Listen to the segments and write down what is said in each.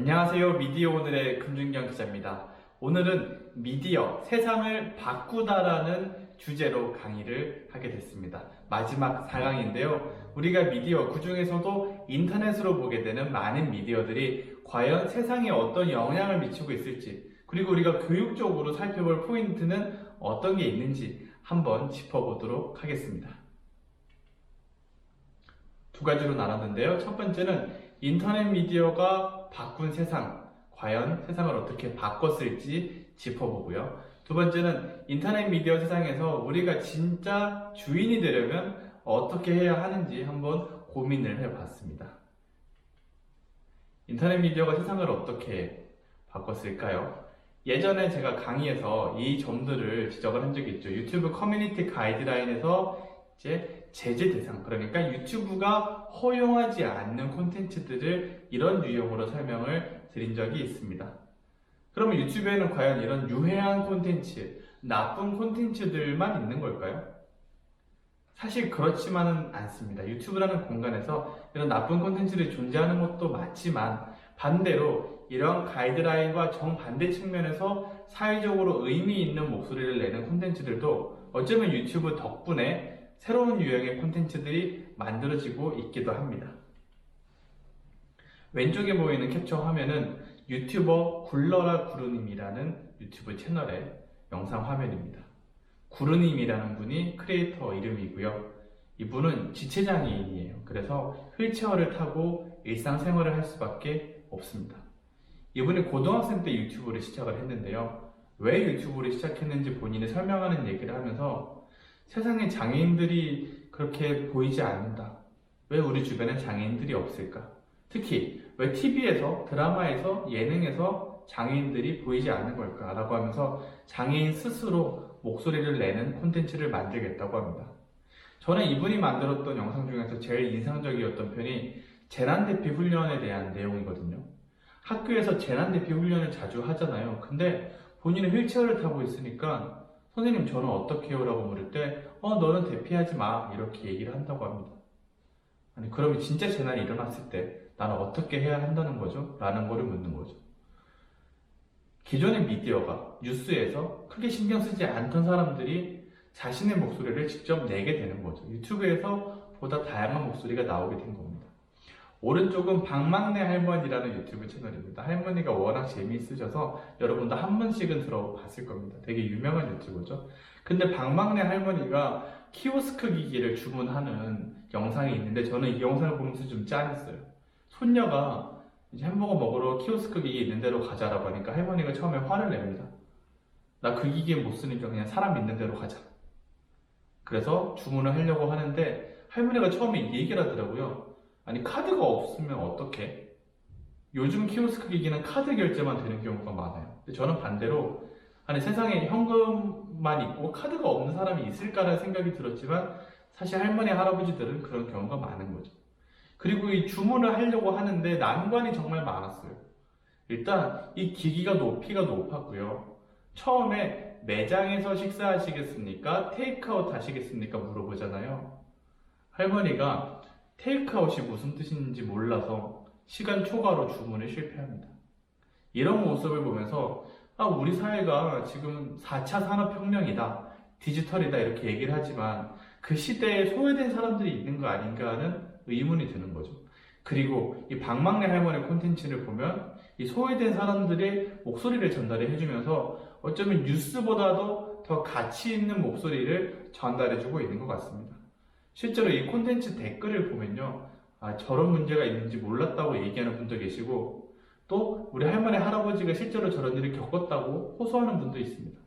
안녕하세요. 미디어 오늘의 금준경 기자입니다. 오늘은 미디어, 세상을 바꾸다라는 주제로 강의를 하게 됐습니다. 마지막 4강인데요. 우리가 미디어, 그 중에서도 인터넷으로 보게 되는 많은 미디어들이 과연 세상에 어떤 영향을 미치고 있을지, 그리고 우리가 교육적으로 살펴볼 포인트는 어떤 게 있는지 한번 짚어보도록 하겠습니다. 두 가지로 나눴는데요. 첫 번째는 인터넷 미디어가 바꾼 세상, 과연 세상을 어떻게 바꿨을지 짚어보고요. 두 번째는 인터넷 미디어 세상에서 우리가 진짜 주인이 되려면 어떻게 해야 하는지 한번 고민을 해봤습니다. 인터넷 미디어가 세상을 어떻게 바꿨을까요? 예전에 제가 강의에서 이 점들을 지적을 한 적이 있죠. 유튜브 커뮤니티 가이드라인에서 이제 제재 대상, 그러니까 유튜브가 허용하지 않는 콘텐츠들을 이런 유형으로 설명을 드린 적이 있습니다. 그러면 유튜브에는 과연 이런 유해한 콘텐츠, 나쁜 콘텐츠들만 있는 걸까요? 사실 그렇지만은 않습니다. 유튜브라는 공간에서 이런 나쁜 콘텐츠들이 존재하는 것도 맞지만, 반대로 이런 가이드라인과 정반대 측면에서 사회적으로 의미 있는 목소리를 내는 콘텐츠들도 어쩌면 유튜브 덕분에 새로운 유형의 콘텐츠들이 만들어지고 있기도 합니다. 왼쪽에 보이는 캡처 화면은 유튜버 굴러라 구루님이라는 유튜브 채널의 영상 화면입니다. 구루님이라는 분이 크리에이터 이름이고요. 이분은 지체장애인이에요. 그래서 휠체어를 타고 일상생활을 할 수밖에 없습니다. 이분이 고등학생 때 유튜브를 시작을 했는데요. 왜 유튜브를 시작했는지 본인이 설명하는 얘기를 하면서 세상에 장애인들이 그렇게 보이지 않는다. 왜 우리 주변에 장애인들이 없을까? 특히 왜 TV에서, 드라마에서, 예능에서 장애인들이 보이지 않는 걸까? 라고 하면서 장애인 스스로 목소리를 내는 콘텐츠를 만들겠다고 합니다. 저는 이분이 만들었던 영상 중에서 제일 인상적이었던 편이 재난대피 훈련에 대한 내용이거든요. 학교에서 재난대피 훈련을 자주 하잖아요. 근데 본인은 휠체어를 타고 있으니까 선생님 저는 어떻게 해요? 라고 물을 때 너는 대피하지 마 이렇게 얘기를 한다고 합니다. 아니 그러면 진짜 재난이 일어났을 때 나는 어떻게 해야 한다는 거죠? 라는 거를 묻는 거죠. 기존의 미디어가 뉴스에서 크게 신경 쓰지 않던 사람들이 자신의 목소리를 직접 내게 되는 거죠. 유튜브에서 보다 다양한 목소리가 나오게 된 겁니다. 오른쪽은 박막내 할머니라는 유튜브 채널입니다. 할머니가 워낙 재미있으셔서 여러분도 한 번씩은 들어봤을 겁니다. 되게 유명한 유튜버죠. 근데 박막내 할머니가 키오스크 기기를 주문하는 영상이 있는데 저는 이 영상을 보면서 좀 짠했어요. 손녀가 이제 햄버거 먹으러 키오스크 기기 있는 데로 가자라고 하니까 할머니가 처음에 화를 냅니다. 나 그 기기에 못 쓰니까 그냥 사람 있는 데로 가자. 그래서 주문을 하려고 하는데 할머니가 처음에 이 얘기를 하더라고요. 아니 카드가 없으면 어떡해? 요즘 키오스크 기기는 카드 결제만 되는 경우가 많아요. 근데 저는 반대로 아니 세상에 현금만 있고 카드가 없는 사람이 있을까라는 생각이 들었지만 사실 할머니 할아버지들은 그런 경우가 많은 거죠. 그리고 이 주문을 하려고 하는데 난관이 정말 많았어요. 일단 이 기기가 높이가 높았고요. 처음에 매장에서 식사하시겠습니까? 테이크아웃 하시겠습니까? 물어보잖아요. 할머니가 테이크아웃이 무슨 뜻인지 몰라서 시간 초과로 주문에 실패합니다. 이런 모습을 보면서 우리 사회가 지금 4차 산업혁명이다, 디지털이다 이렇게 얘기를 하지만 그 시대에 소외된 사람들이 있는 거 아닌가 하는 의문이 드는 거죠. 그리고 이 박막내 할머니 콘텐츠를 보면 이 소외된 사람들의 목소리를 전달해 해주면서 어쩌면 뉴스보다도 더 가치 있는 목소리를 전달해주고 있는 것 같습니다. 실제로 이 콘텐츠 댓글을 보면요. 저런 문제가 있는지 몰랐다고 얘기하는 분도 계시고 또 우리 할머니 할아버지가 실제로 저런 일을 겪었다고 호소하는 분도 있습니다.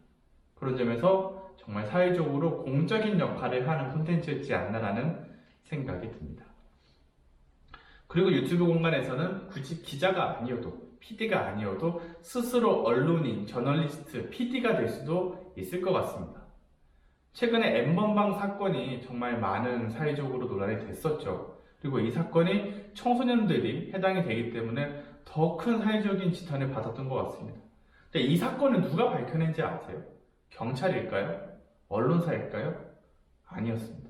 그런 점에서 정말 사회적으로 공적인 역할을 하는 콘텐츠였지 않나라는 생각이 듭니다. 그리고 유튜브 공간에서는 굳이 기자가 아니어도 PD가 아니어도 스스로 언론인, 저널리스트, PD가 될 수도 있을 것 같습니다. 최근에 N번방 사건이 정말 많은 사회적으로 논란이 됐었죠. 그리고 이 사건이 청소년들이 해당이 되기 때문에 더 큰 사회적인 지탄을 받았던 것 같습니다. 근데 이 사건을 누가 밝혀낸지 아세요? 경찰일까요? 언론사일까요? 아니었습니다.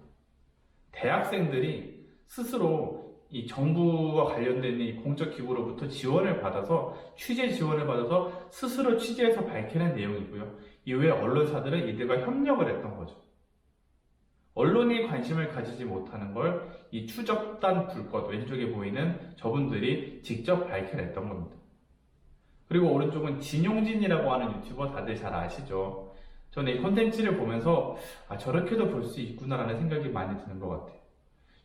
대학생들이 스스로 이 정부와 관련된 이 공적 기구로부터 지원을 받아서 취재 지원을 받아서 스스로 취재해서 밝히는 내용이고요. 이후에 언론사들은 이들과 협력을 했던 거죠. 언론이 관심을 가지지 못하는 걸 이 추적단 불꽃 왼쪽에 보이는 저분들이 직접 밝혀냈던 겁니다. 그리고 오른쪽은 진용진이라고 하는 유튜버 다들 잘 아시죠? 저는 이 콘텐츠를 보면서 저렇게도 볼 수 있구나라는 생각이 많이 드는 것 같아요.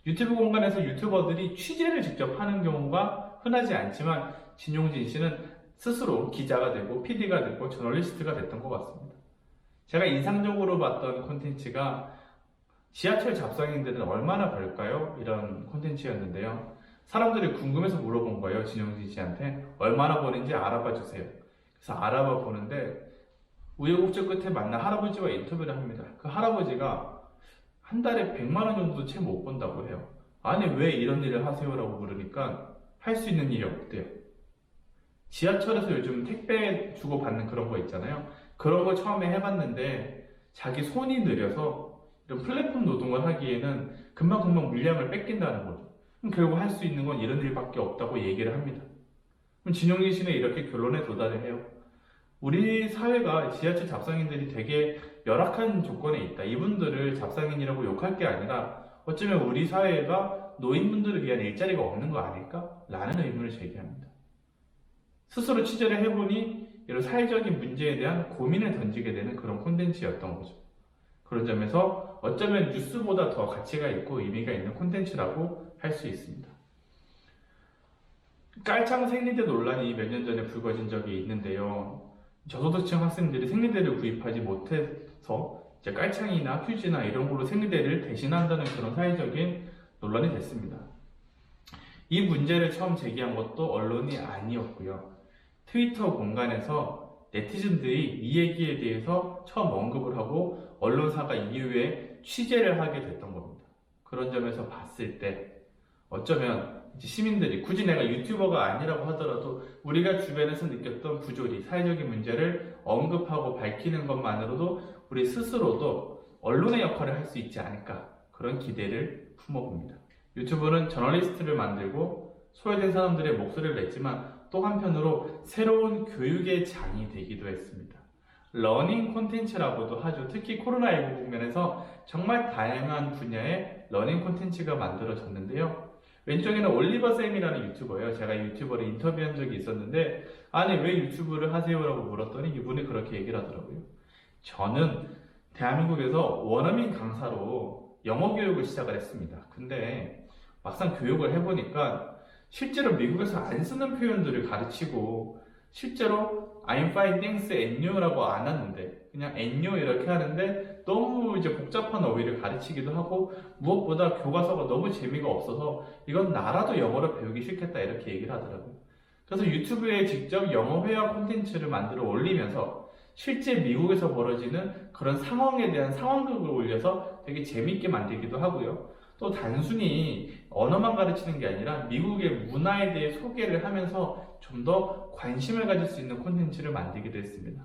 유튜브 공간에서 유튜버들이 취재를 직접 하는 경우가 흔하지 않지만 진용진 씨는 스스로 기자가 되고 PD가 되고 저널리스트가 됐던 것 같습니다. 제가 인상적으로 봤던 콘텐츠가 지하철 잡상인들은 얼마나 벌까요? 이런 콘텐츠였는데요. 사람들이 궁금해서 물어본 거예요. 진용진 씨한테 얼마나 버는지 알아봐 주세요. 그래서 알아봐 보는데 우여곡절 끝에 만난 할아버지와 인터뷰를 합니다. 그 할아버지가 한 달에 100만 원 정도 채 못 번다고 해요. 아니 왜 이런 일을 하세요라고 물으니까 할 수 있는 일이 없대요. 지하철에서 요즘 택배 주고 받는 그런 거 있잖아요. 그런 거 처음에 해봤는데 자기 손이 느려서 이런 플랫폼 노동을 하기에는 금방금방 물량을 뺏긴다는 거죠. 그럼 결국 할 수 있는 건 이런 일밖에 없다고 얘기를 합니다. 그럼 진용진 씨는 이렇게 결론에 도달을 해요. 우리 사회가 지하철 잡상인들이 되게 열악한 조건에 있다. 이분들을 잡상인이라고 욕할 게 아니라 어쩌면 우리 사회가 노인분들을 위한 일자리가 없는 거 아닐까? 라는 의문을 제기합니다. 스스로 취재를 해보니 이런 사회적인 문제에 대한 고민을 던지게 되는 그런 콘텐츠였던 거죠. 그런 점에서 어쩌면 뉴스보다 더 가치가 있고 의미가 있는 콘텐츠라고 할 수 있습니다. 깔창 생리대 논란이 몇 년 전에 불거진 적이 있는데요. 저소득층 학생들이 생리대를 구입하지 못해서 이제 깔창이나 휴지나 이런 걸로 생리대를 대신한다는 그런 사회적인 논란이 됐습니다. 이 문제를 처음 제기한 것도 언론이 아니었고요. 트위터 공간에서 네티즌들이 이 얘기에 대해서 처음 언급을 하고 언론사가 이후에 취재를 하게 됐던 겁니다. 그런 점에서 봤을 때 어쩌면 이제 시민들이 굳이 내가 유튜버가 아니라고 하더라도 우리가 주변에서 느꼈던 부조리, 사회적인 문제를 언급하고 밝히는 것만으로도 우리 스스로도 언론의 역할을 할 수 있지 않을까 그런 기대를 품어봅니다. 유튜브는 저널리스트를 만들고 소외된 사람들의 목소리를 냈지만 또 한편으로 새로운 교육의 장이 되기도 했습니다. 러닝 콘텐츠라고도 하죠. 특히 코로나19 국면에서 정말 다양한 분야의 러닝 콘텐츠가 만들어졌는데요. 왼쪽에는 올리버 쌤이라는 유튜버예요. 제가 이 유튜버를 인터뷰한 적이 있었는데 아니 왜 유튜브를 하세요? 라고 물었더니 이분이 그렇게 얘기를 하더라고요. 저는 대한민국에서 원어민 강사로 영어 교육을 시작을 했습니다. 근데 막상 교육을 해보니까 실제로 미국에서 안 쓰는 표현들을 가르치고 실제로 I'm fine, thanks, and you라고 안 하는데 그냥 and you 이렇게 하는데 너무 이제 복잡한 어휘를 가르치기도 하고 무엇보다 교과서가 너무 재미가 없어서 이건 나라도 영어를 배우기 싫겠다 이렇게 얘기를 하더라고요. 그래서 유튜브에 직접 영어 회화 콘텐츠를 만들어 올리면서 실제 미국에서 벌어지는 그런 상황에 대한 상황극을 올려서 되게 재밌게 만들기도 하고요. 또 단순히 언어만 가르치는 게 아니라 미국의 문화에 대해 소개를 하면서 좀 더 관심을 가질 수 있는 콘텐츠를 만들기도 했습니다.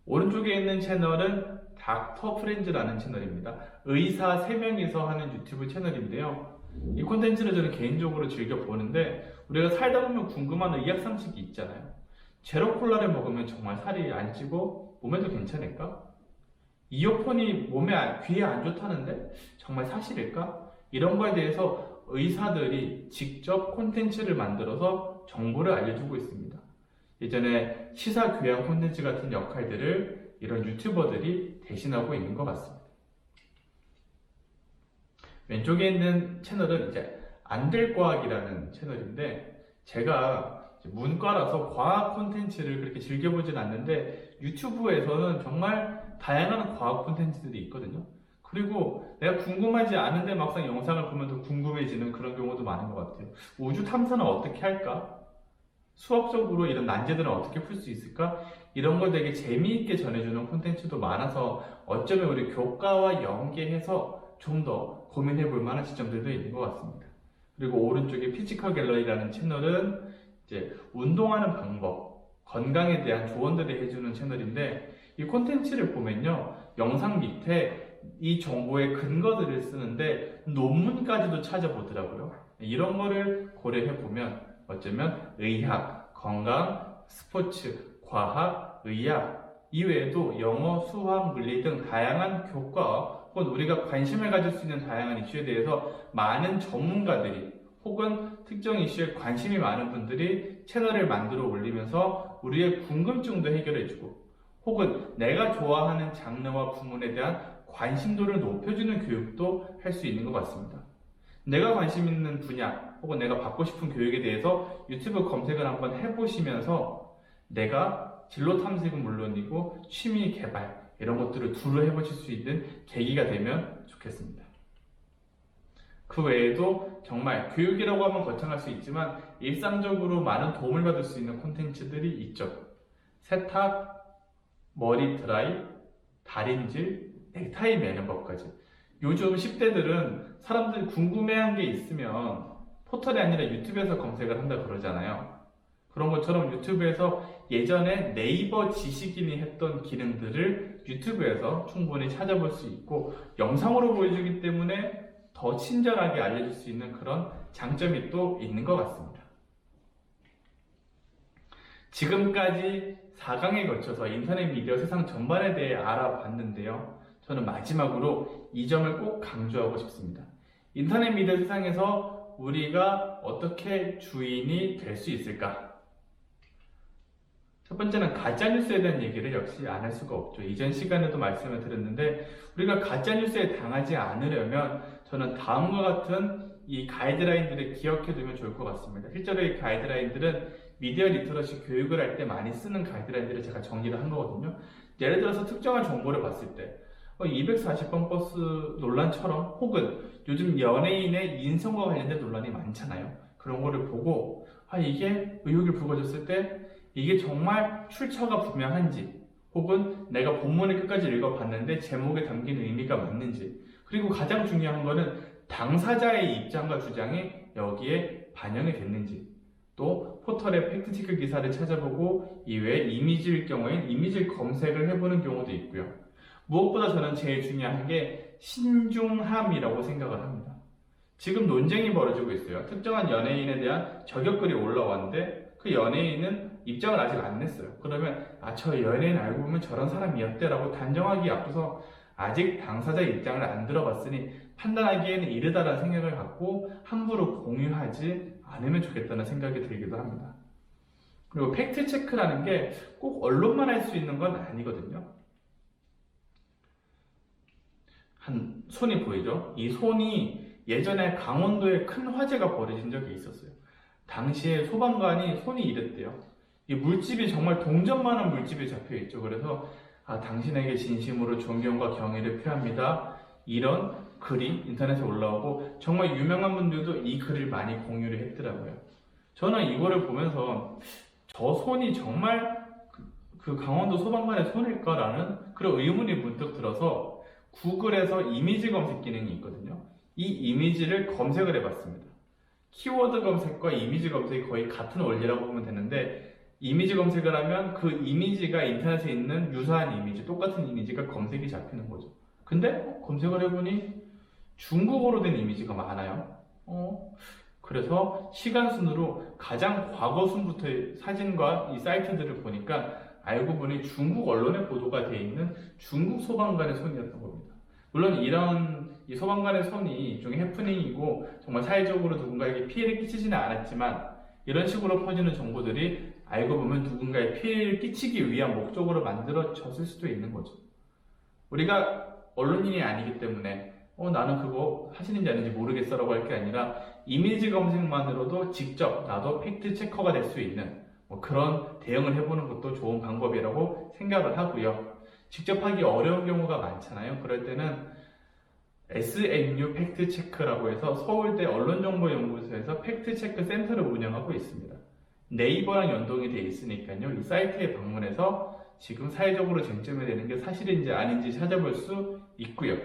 오른쪽에 있는 채널은 닥터 프렌즈라는 채널입니다. 의사 3명이서 하는 유튜브 채널인데요. 이 콘텐츠를 저는 개인적으로 즐겨보는데 우리가 살다 보면 궁금한 의학 상식이 있잖아요. 제로콜라를 먹으면 정말 살이 안 찌고 몸에도 괜찮을까? 이어폰이 귀에 안 좋다는데 정말 사실일까? 이런 거에 대해서 의사들이 직접 콘텐츠를 만들어서 정보를 알려주고 있습니다. 예전에 시사 교양 콘텐츠 같은 역할들을 이런 유튜버들이 대신하고 있는 것 같습니다. 왼쪽에 있는 채널은 이제 안될과학이라는 채널인데 제가 문과라서 과학 콘텐츠를 그렇게 즐겨보진 않는데 유튜브에서는 정말 다양한 과학 콘텐츠들이 있거든요. 그리고 내가 궁금하지 않은데 막상 영상을 보면 더 궁금해지는 그런 경우도 많은 것 같아요. 우주 탐사는 어떻게 할까? 수학적으로 이런 난제들은 어떻게 풀 수 있을까? 이런 걸 되게 재미있게 전해주는 콘텐츠도 많아서 어쩌면 우리 교과와 연계해서 좀 더 고민해 볼 만한 지점들도 있는 것 같습니다. 그리고 오른쪽에 피지컬 갤러리라는 채널은 이제 운동하는 방법, 건강에 대한 조언들을 해주는 채널인데 이 콘텐츠를 보면요. 영상 밑에 이 정보의 근거들을 쓰는데 논문까지도 찾아보더라고요. 이런 거를 고려해 보면 어쩌면 의학, 건강, 스포츠, 과학, 의학 이외에도 영어, 수학, 물리 등 다양한 교과 혹은 우리가 관심을 가질 수 있는 다양한 이슈에 대해서 많은 전문가들이 혹은 특정 이슈에 관심이 많은 분들이 채널을 만들어 올리면서 우리의 궁금증도 해결해주고 혹은 내가 좋아하는 장르와 부문에 대한 관심도를 높여주는 교육도 할 수 있는 것 같습니다. 내가 관심 있는 분야 혹은 내가 받고 싶은 교육에 대해서 유튜브 검색을 한번 해보시면서 내가 진로 탐색은 물론이고 취미 개발 이런 것들을 두루 해보실 수 있는 계기가 되면 좋겠습니다. 그 외에도 정말 교육이라고 하면 거창할 수 있지만 일상적으로 많은 도움을 받을 수 있는 콘텐츠들이 있죠. 세탁, 머리 드라이, 다림질, 넥타이 매는 법까지. 요즘 10대들은 사람들이 궁금해한 게 있으면 포털이 아니라 유튜브에서 검색을 한다 그러잖아요. 그런 것처럼 유튜브에서 예전에 네이버 지식인이 했던 기능들을 유튜브에서 충분히 찾아볼 수 있고 영상으로 보여주기 때문에 더 친절하게 알려줄 수 있는 그런 장점이 또 있는 것 같습니다. 지금까지 4강에 거쳐서 인터넷 미디어 세상 전반에 대해 알아봤는데요. 저는 마지막으로 이 점을 꼭 강조하고 싶습니다. 인터넷 미디어 세상에서 우리가 어떻게 주인이 될 수 있을까? 첫 번째는 가짜뉴스에 대한 얘기를 역시 안 할 수가 없죠. 이전 시간에도 말씀을 드렸는데 우리가 가짜뉴스에 당하지 않으려면 저는 다음과 같은 이 가이드라인들을 기억해 두면 좋을 것 같습니다. 실제로 이 가이드라인들은 미디어 리터러시 교육을 할 때 많이 쓰는 가이드라인들을 제가 정리를 한 거거든요. 예를 들어서 특정한 정보를 봤을 때 240번 버스 논란처럼 혹은 요즘 연예인의 인성과 관련된 논란이 많잖아요. 그런 거를 보고 이게 의혹이 불거졌을 때 이게 정말 출처가 분명한지 혹은 내가 본문을 끝까지 읽어봤는데 제목에 담긴 의미가 맞는지 그리고 가장 중요한 거는 당사자의 입장과 주장이 여기에 반영이 됐는지 또 포털의 팩트체크 기사를 찾아보고 이외에 이미지일 경우엔 이미지 검색을 해보는 경우도 있고요. 무엇보다 저는 제일 중요한 게 신중함이라고 생각을 합니다. 지금 논쟁이 벌어지고 있어요. 특정한 연예인에 대한 저격글이 올라왔는데 그 연예인은 입장을 아직 안 냈어요. 그러면 저 연예인 알고 보면 저런 사람이었대 라고 단정하기 앞서서 아직 당사자의 입장을 안 들어봤으니 판단하기에는 이르다라는 생각을 갖고 함부로 공유하지 않으면 좋겠다는 생각이 들기도 합니다. 그리고 팩트체크라는 게 꼭 언론만 할 수 있는 건 아니거든요. 한 손이 보이죠? 이 손이 예전에 강원도에 큰 화재가 벌어진 적이 있었어요. 당시에 소방관이 손이 이랬대요. 이 물집이 정말 동전만한 물집이 잡혀 있죠. 그래서 당신에게 진심으로 존경과 경의를 표합니다. 이런 글이 인터넷에 올라오고 정말 유명한 분들도 이 글을 많이 공유를 했더라고요. 저는 이거를 보면서 저 손이 정말 그 강원도 소방관의 손일까라는 그런 의문이 문득 들어서 구글에서 이미지 검색 기능이 있거든요. 이 이미지를 검색을 해봤습니다. 키워드 검색과 이미지 검색이 거의 같은 원리라고 보면 되는데 이미지 검색을 하면 그 이미지가 인터넷에 있는 유사한 이미지, 똑같은 이미지가 검색이 잡히는 거죠. 근데 검색을 해보니 중국어로 된 이미지가 많아요. 그래서 시간 순으로 가장 과거 순부터의 사진과 이 사이트들을 보니까 알고 보니 중국 언론에 보도가 되어 있는 중국 소방관의 손이었던 겁니다. 물론 이런 이 소방관의 손이 일종의 해프닝이고 정말 사회적으로 누군가에게 피해를 끼치지는 않았지만 이런 식으로 퍼지는 정보들이 알고 보면 누군가에 피해를 끼치기 위한 목적으로 만들어졌을 수도 있는 거죠. 우리가 언론인이 아니기 때문에 나는 그거 사실인지 아닌지 모르겠어 라고 할 게 아니라 이미지 검색만으로도 직접 나도 팩트 체커가 될 수 있는 그런 대응을 해보는 것도 좋은 방법이라고 생각을 하고요. 직접 하기 어려운 경우가 많잖아요. 그럴 때는 SNU 팩트체크라고 해서 서울대 언론정보연구소에서 팩트체크 센터를 운영하고 있습니다. 네이버랑 연동이 되어 있으니까요. 이 사이트에 방문해서 지금 사회적으로 쟁점이 되는 게 사실인지 아닌지 찾아볼 수 있고요.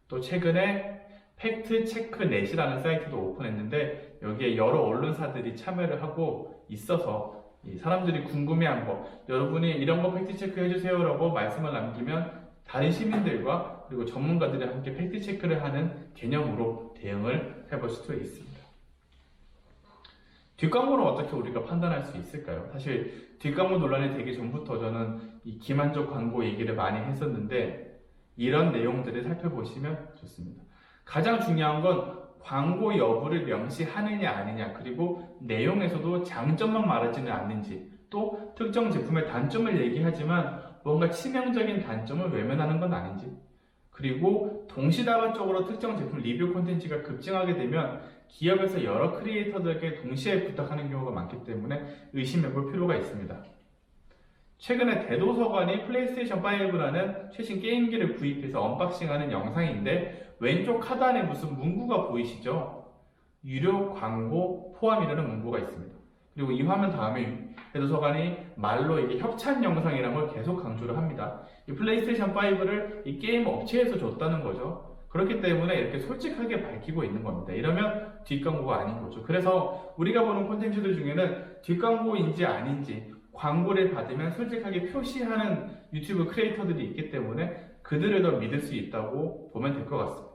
또 최근에 팩트체크넷이라는 사이트도 오픈했는데 여기에 여러 언론사들이 참여를 하고 있어서 사람들이 궁금해한 거 여러분이 이런 거 팩트체크 해주세요 라고 말씀을 남기면 다른 시민들과 그리고 전문가들이 함께 팩트체크를 하는 개념으로 대응을 해볼 수도 있습니다. 뒷광고는 어떻게 우리가 판단할 수 있을까요? 사실 뒷광고 논란이 되기 전부터 저는 이 기만적 광고 얘기를 많이 했었는데 이런 내용들을 살펴보시면 좋습니다. 가장 중요한 건 광고 여부를 명시하느냐 아니냐, 그리고 내용에서도 장점만 말하지는 않는지, 또 특정 제품의 단점을 얘기하지만 뭔가 치명적인 단점을 외면하는 건 아닌지, 그리고 동시다발적으로 특정 제품 리뷰 콘텐츠가 급증하게 되면 기업에서 여러 크리에이터들에게 동시에 부탁하는 경우가 많기 때문에 의심해볼 필요가 있습니다. 최근에 대도서관이 플레이스테이션 5라는 최신 게임기를 구입해서 언박싱하는 영상인데 왼쪽 하단에 무슨 문구가 보이시죠? 유료 광고 포함이라는 문구가 있습니다. 그리고 이 화면 다음에 대도서관이 말로 이게 협찬 영상이라는 걸 계속 강조를 합니다. 이 플레이스테이션 5를 이 게임 업체에서 줬다는 거죠. 그렇기 때문에 이렇게 솔직하게 밝히고 있는 겁니다. 이러면 뒷광고가 아닌 거죠. 그래서 우리가 보는 콘텐츠들 중에는 뒷광고인지 아닌지 광고를 받으면 솔직하게 표시하는 유튜브 크리에이터들이 있기 때문에 그들을 더 믿을 수 있다고 보면 될 것 같습니다.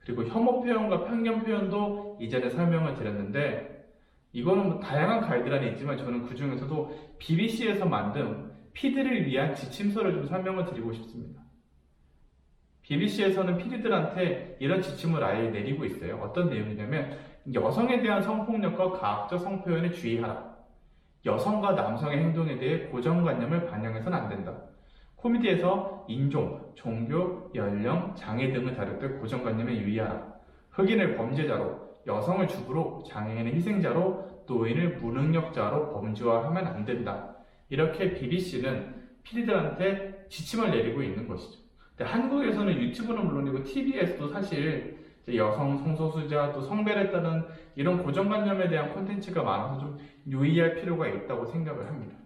그리고 혐오 표현과 편견 표현도 이전에 설명을 드렸는데 이거는 뭐 다양한 가이드라인이 있지만 저는 그 중에서도 BBC에서 만든 피디를 위한 지침서를 좀 설명을 드리고 싶습니다. BBC에서는 피디들한테 이런 지침을 아예 내리고 있어요. 어떤 내용이냐면 여성에 대한 성폭력과 가학적 성표현에 주의하라. 여성과 남성의 행동에 대해 고정관념을 반영해서는 안 된다. 코미디에서 인종, 종교, 연령, 장애 등을 다룰 때 고정관념에 유의하라. 흑인을 범죄자로, 여성을 주부로, 장애인을 희생자로, 노인을 무능력자로 범죄화하면 안 된다. 이렇게 BBC는 PD들한테 지침을 내리고 있는 것이죠. 근데 한국에서는 유튜브는 물론이고 TV에서도 사실 여성, 성소수자, 또 성별에 따른 이런 고정관념에 대한 콘텐츠가 많아서 좀 유의할 필요가 있다고 생각을 합니다.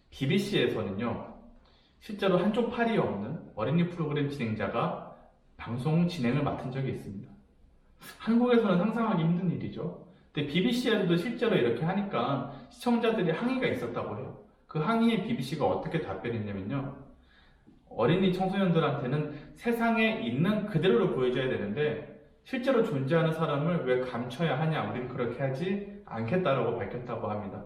BBC에서는요, 실제로 한쪽 팔이 없는 어린이 프로그램 진행자가 방송 진행을 맡은 적이 있습니다. 한국에서는 상상하기 힘든 일이죠. 근데 BBC에서도 실제로 이렇게 하니까 시청자들이 항의가 있었다고 해요. 그 항의에 BBC가 어떻게 답변했냐면요, 어린이 청소년들한테는 세상에 있는 그대로를 보여줘야 되는데 실제로 존재하는 사람을 왜 감춰야 하냐, 우린 그렇게 하지 않겠다라고 밝혔다고 합니다.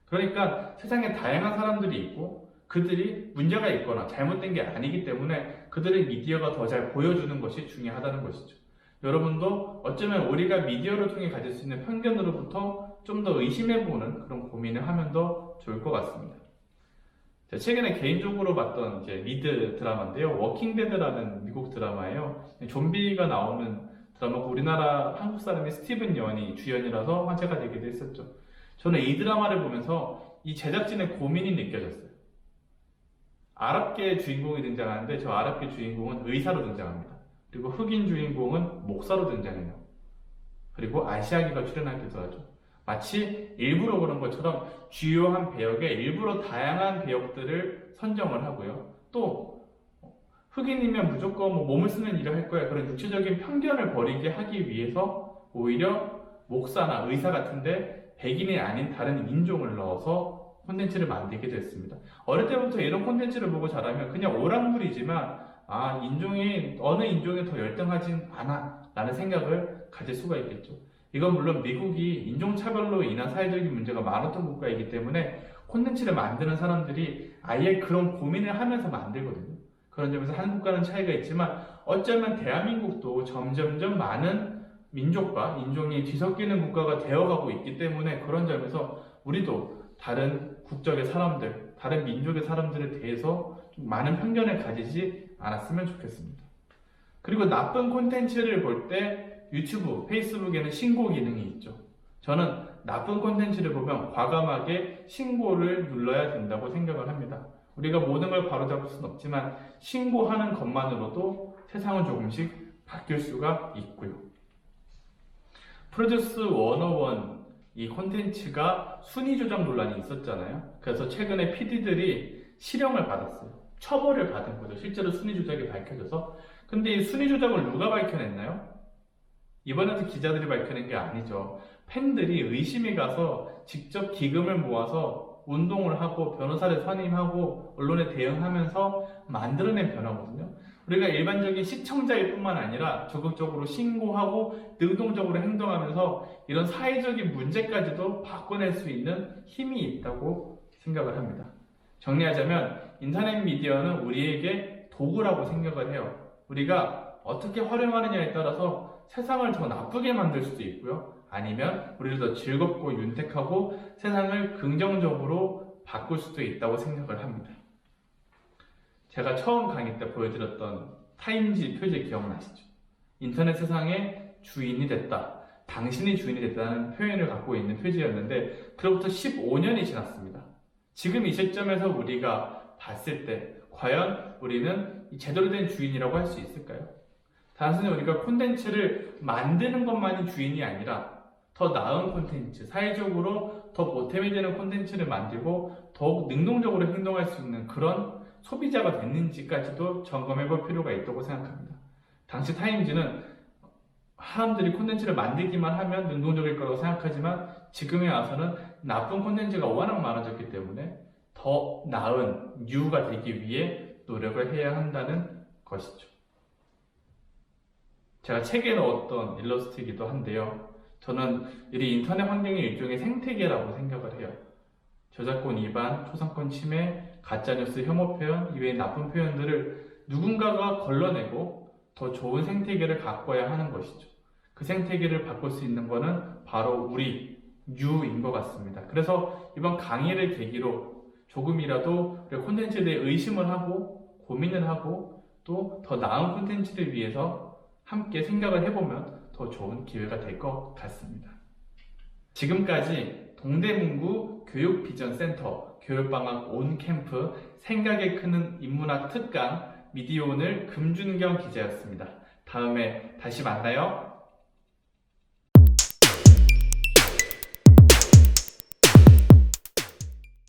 그러니까 세상에 다양한 사람들이 있고 그들이 문제가 있거나 잘못된 게 아니기 때문에 그들의 미디어가 더 잘 보여주는 것이 중요하다는 것이죠. 여러분도 어쩌면 우리가 미디어를 통해 가질 수 있는 편견으로부터 좀 더 의심해보는 그런 고민을 하면 더 좋을 것 같습니다. 최근에 개인적으로 봤던 이제 리드 드라마인데요. 워킹데드라는 미국 드라마예요. 좀비가 나오는 드라마고 우리나라 한국 사람이 스티븐 연이 주연이라서 화제가 되기도 했었죠. 저는 이 드라마를 보면서 이 제작진의 고민이 느껴졌어요. 아랍계 주인공이 등장하는데 저 아랍계 주인공은 의사로 등장합니다. 그리고 흑인 주인공은 목사로 등장해요. 그리고 아시아계가 출연하기도 하죠. 마치 일부러 그런 것처럼 주요한 배역에 일부러 다양한 배역들을 선정을 하고요. 또 흑인이면 무조건 몸을 쓰는 일을 할 거야, 그런 육체적인 편견을 버리게 하기 위해서 오히려 목사나 의사 같은데 백인이 아닌 다른 인종을 넣어서 콘텐츠를 만들게 됐습니다. 어릴 때부터 이런 콘텐츠를 보고 자라면 그냥 오락물이지만 인종이 어느 인종이 더 열등하진 않아 라는 생각을 가질 수가 있겠죠. 이건 물론 미국이 인종차별로 인한 사회적인 문제가 많았던 국가이기 때문에 콘텐츠를 만드는 사람들이 아예 그런 고민을 하면서 만들거든요. 그런 점에서 한국과는 차이가 있지만 어쩌면 대한민국도 점점점 많은 민족과 인종이 뒤섞이는 국가가 되어가고 있기 때문에 그런 점에서 우리도 다른 국적의 사람들, 다른 민족의 사람들에 대해서 좀 많은 편견을 가지지 않았으면 좋겠습니다. 그리고 나쁜 콘텐츠를 볼 때 유튜브, 페이스북에는 신고 기능이 있죠. 저는 나쁜 콘텐츠를 보면 과감하게 신고를 눌러야 된다고 생각을 합니다. 우리가 모든 걸 바로잡을 수는 없지만 신고하는 것만으로도 세상은 조금씩 바뀔 수가 있고요. 프로듀스 101 이 콘텐츠가 순위 조작 논란이 있었잖아요. 그래서 최근에 PD들이 실형을 받았어요. 처벌을 받은 거죠. 실제로 순위 조작이 밝혀져서. 근데 이 순위 조작을 누가 밝혀냈나요? 이번에도 기자들이 밝혀낸 게 아니죠. 팬들이 의심이 가서 직접 기금을 모아서 운동을 하고 변호사를 선임하고 언론에 대응하면서 만들어낸 변화거든요. 우리가 일반적인 시청자일 뿐만 아니라 적극적으로 신고하고 능동적으로 행동하면서 이런 사회적인 문제까지도 바꿔낼 수 있는 힘이 있다고 생각을 합니다. 정리하자면 인터넷 미디어는 우리에게 도구라고 생각을 해요. 우리가 어떻게 활용하느냐에 따라서 세상을 더 나쁘게 만들 수도 있고요. 아니면 우리를 더 즐겁고 윤택하고 세상을 긍정적으로 바꿀 수도 있다고 생각을 합니다. 제가 처음 강의 때 보여드렸던 타임지 표제 기억나시죠? 인터넷 세상의 주인이 됐다. 당신이 주인이 됐다는 표현을 갖고 있는 표지였는데 그로부터 15년이 지났습니다. 지금 이 시점에서 우리가 봤을 때 과연 우리는 제대로 된 주인이라고 할 수 있을까요? 단순히 우리가 콘텐츠를 만드는 것만이 주인이 아니라 더 나은 콘텐츠, 사회적으로 더 보탬이 되는 콘텐츠를 만들고 더욱 능동적으로 행동할 수 있는 그런 소비자가 됐는지까지도 점검해 볼 필요가 있다고 생각합니다. 당시 타임즈는 사람들이 콘텐츠를 만들기만 하면 능동적일 거라고 생각하지만 지금에 와서는 나쁜 콘텐츠가 워낙 많아졌기 때문에 더 나은 뉴가 되기 위해 노력을 해야 한다는 것이죠. 제가 책에 넣었던 일러스트이기도 한데요. 저는 이 인터넷 환경의 일종의 생태계라고 생각을 해요. 저작권 위반, 초상권 침해, 가짜뉴스 혐오 표현 이외의 나쁜 표현들을 누군가가 걸러내고 더 좋은 생태계를 가꿔야 하는 것이죠. 그 생태계를 바꿀 수 있는 것은 바로 우리 유인 것 같습니다. 그래서 이번 강의를 계기로 조금이라도 콘텐츠에 대해 의심을 하고 고민을 하고 또 더 나은 콘텐츠를 위해서 함께 생각을 해보면 더 좋은 기회가 될 것 같습니다. 지금까지 동대문구 교육비전센터 교육방학 온캠프 생각에 크는 인문학 특강 미디어오늘 금준경 기자였습니다. 다음에 다시 만나요.